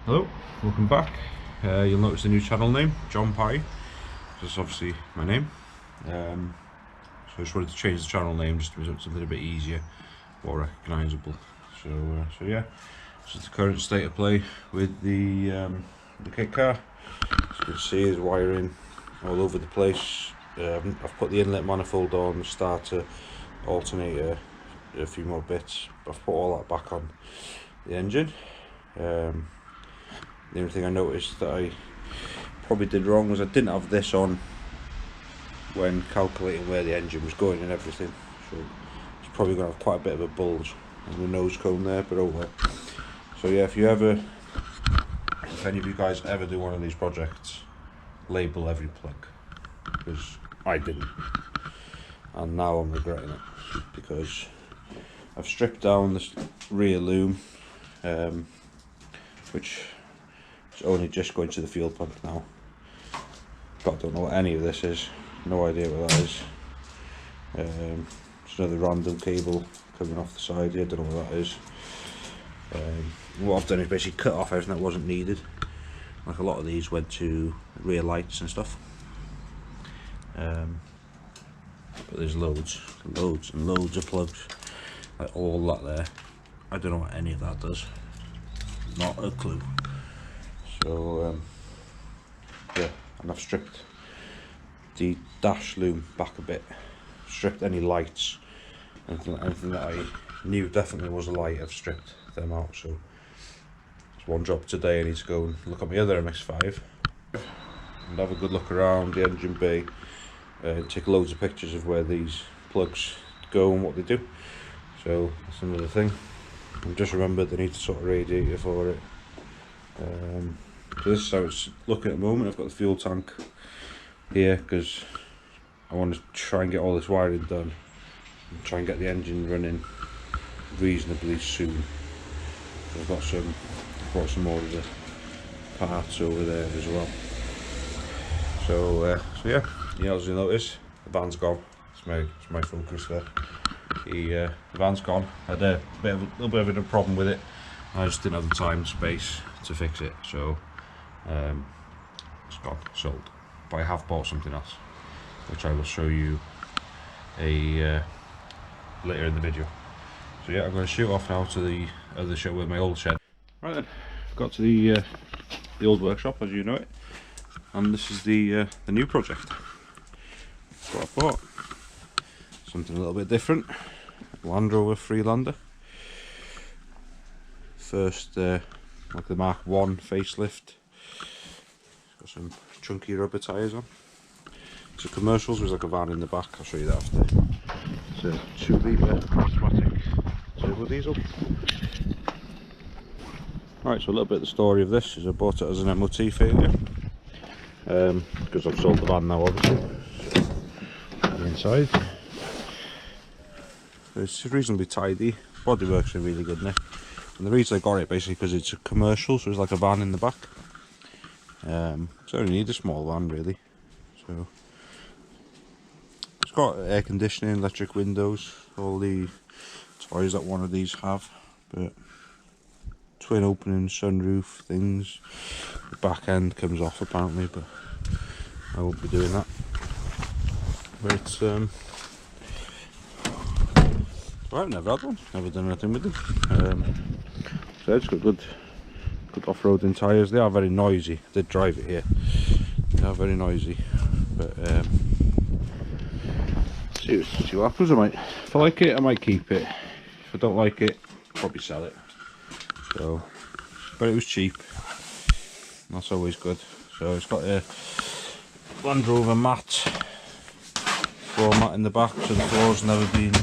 Hello, welcome back. You'll notice the new channel name, John Pye. This is obviously my name. So I just wanted to change the channel name just to make something a bit easier, more recognisable. So yeah, this is the current state of play with the kitcar. As you can see, there's wiring all over the place. I've put the inlet manifold on, the starter, alternator, a few more bits. I've put all that back on the engine. The only thing I noticed that I probably did wrong was I didn't have this on when calculating where the engine was going and everything, so it's probably going to have quite a bit of a bulge in the nose cone there, but oh well. So yeah, if any of you guys ever do one of these projects, label every plug, because I didn't, and now I'm regretting it, because I've stripped down this rear loom, which is only just going to the fuel pump now. But I don't know what any of this is, no idea what that is. It's another random cable coming off the side here, don't know what that is. What I've done is basically cut off everything that wasn't needed. Like a lot of these went to rear lights and stuff. But there's loads and loads of plugs, like all that there. I don't know what any of that does, not a clue. So yeah, and I've stripped the dash loom back a bit, stripped any lights, anything that I knew definitely was a light, I've stripped them out. So it's one job today. I need to go and look at my other MX-5 and have a good look around the engine bay, take loads of pictures of where these plugs go and what they do. So that's another thing. I just remembered I need to sort of radiator for it. So this is how it's looking at the moment. I've got the fuel tank here because I want to try and get all this wiring done and try and get the engine running reasonably soon. I've brought some more of the parts over there as well. So yeah, as you notice, the van's gone. It's my focus there. The van's gone. I had a little bit of a problem with it. I just didn't have the time and space to fix it, so it's gone, sold. But I have bought something else, which I will show you later in the video. So yeah, I'm going to shoot off now to the other show with my old shed. Right then, I've got to the old workshop as you know it, and this is the new project. That's what I bought. Something a little bit different. Land Rover Freelander. First, like the Mark 1 facelift. It's got some chunky rubber tyres on. It's a commercial, so there's like a van in the back. I'll show you that after. It's a 2-litre automatic turbo diesel. Alright, so a little bit of the story of this is I bought it as an MOT failure. Because I've sold the van now, obviously. The inside. It's reasonably tidy. Bodywork's are really good now. And the reason I got it basically because it's a commercial, so it's like a van in the back. So I only need a small van really. So it's got air conditioning, electric windows, all the toys that one of these have, but twin opening sunroof things. The back end comes off apparently, but I won't be doing that. But it's well, I've never had one, never done anything with them. So it's got good off-roading tyres. They are very noisy. I did drive it here. They are very noisy, but see what happens. If I like it, I might keep it. If I don't like it, I'll probably sell it. So, but it was cheap. That's always good. So it's got a Land Rover mat, floor mat in the back, so the floor's never been.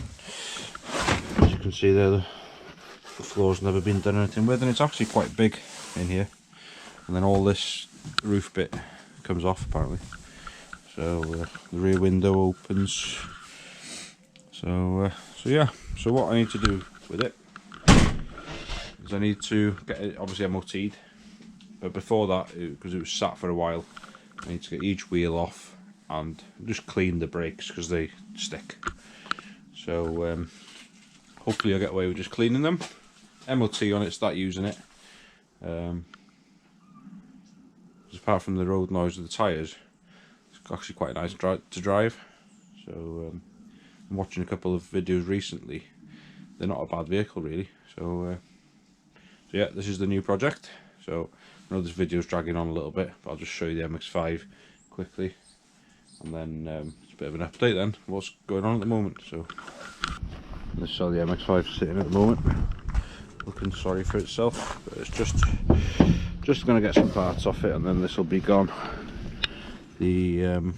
As you can see there, the floor's never been done anything with, and it's actually quite big in here. And then all this roof bit comes off apparently. So the rear window opens. So yeah. So what I need to do with it is I need to get it obviously MOT'd. But before that, because it was sat for a while, I need to get each wheel off and just clean the brakes because they stick. So hopefully I'll get away with just cleaning them. MOT on it, start using it. because apart from the road noise of the tyres, it's actually quite nice to drive. So I'm watching a couple of videos recently. They're not a bad vehicle really. So yeah, this is the new project. So I know this video's dragging on a little bit, but I'll just show you the MX-5 quickly, and then it's a bit of an update then what's going on at the moment. So this is how the MX-5 sitting at the moment, looking sorry for itself, but it's just going to get some parts off it, and then this will be gone. I'll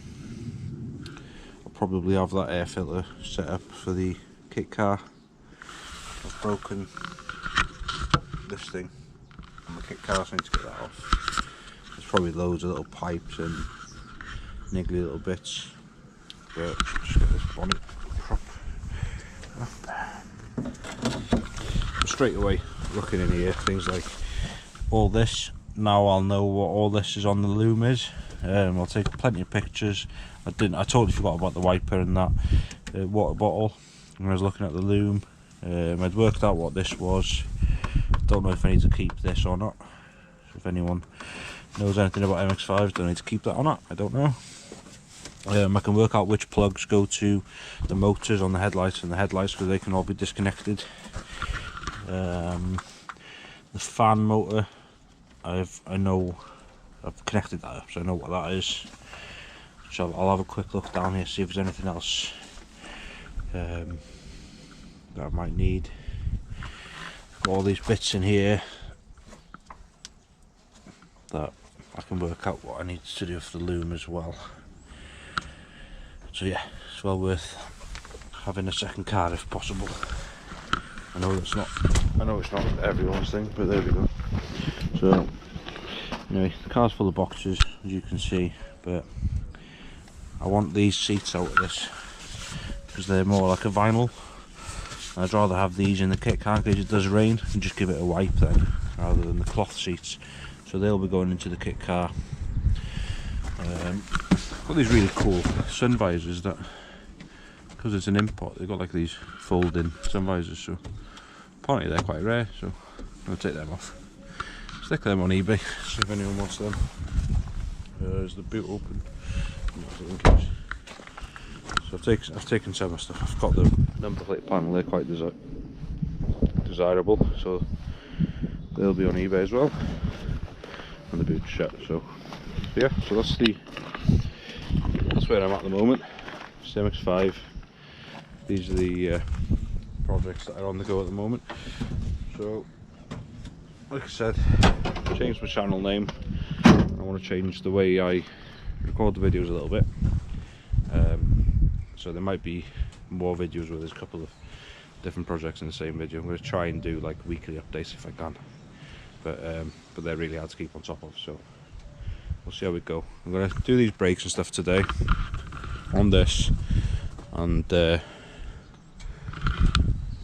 probably have that air filter set up for the kit car. I've broken this thing on the kit car, so I need to get that off. There's probably loads of little pipes and niggly little bits, but just get this bonnet prop up. Straight away, looking in here, things like all this. Now I'll know what all this is on the loom is. I'll take plenty of pictures. I totally forgot about the wiper and that water bottle when I was looking at the loom. I'd worked out what this was. Don't know if I need to keep this or not. So if anyone knows anything about MX-5s, do I need to keep that or not? I don't know. I can work out which plugs go to the motors on the headlights and the headlights, because they can all be disconnected. The fan motor, I've connected that up, so I know what that is. So I'll have a quick look down here, see if there's anything else that I might need. Got all these bits in here that I can work out what I need to do for the loom as well. So yeah, it's well worth having a second car if possible. I know it's not everyone's thing, but there we go. So anyway, the car's full of boxes, as you can see, but I want these seats out of this because they're more like a vinyl. I'd rather have these in the kit car in case it does rain and just give it a wipe then, rather than the cloth seats. So they'll be going into the kit car. Got these really cool sun visors that, because it's an import, they've got like these fold-in sun visors, so apparently they're quite rare, so I'm going to take them off. Stick them on eBay, see if anyone wants them. Is the boot open? So I've taken some of stuff. I've got the number plate panel, they're quite desirable, so they'll be on eBay as well. And the boot's shut, so yeah, so that's where I'm at the moment. It's the MX-5. These are the projects that are on the go at the moment. So like I said, changed my channel name. I want to change the way I record the videos a little bit. So there might be more videos where there's a couple of different projects in the same video. I'm going to try and do like weekly updates if I can, but they're really hard to keep on top of, so we'll see how we go. I'm going to do these brakes and stuff today on this, and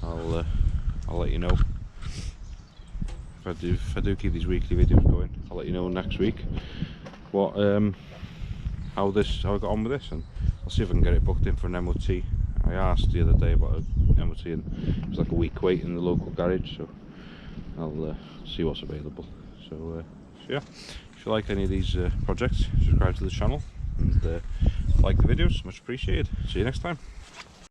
I'll let you know if I do keep these weekly videos going. I'll let you know next week what how I got on with this, and I'll see if I can get it booked in for an MOT. I asked the other day about an MOT, and it was like a week wait in the local garage, so I'll see what's available. So yeah, if you like any of these projects, subscribe to the channel and like the videos, much appreciated. See you next time.